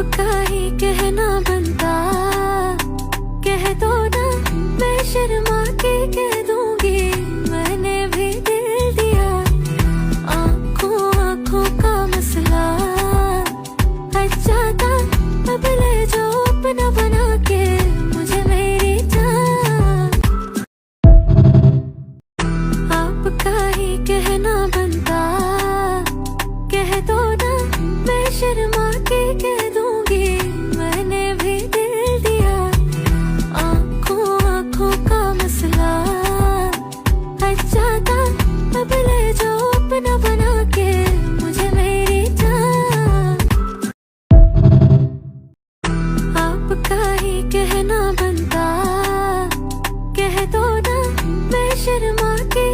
आपका ही कहना बनता, कह दो ना, मैं शर्मा के कह दूंगी, मैंने भी दिल दिया। आंखों आंखों का मसला अच्छा था, अब ले जाओ अपना बना के मुझे मेरी जान। आपका ही कहना बनता, कह दो ना, मैं शर्मा के कह दूंगी, मैंने भी दिल दिया। आंखों आंखों का मसला अच्छा था, अब ले जाओ अपना बना के मुझे मेरी जान। आपका ही कहना बनता, कह दो ना, मैं शर्मा के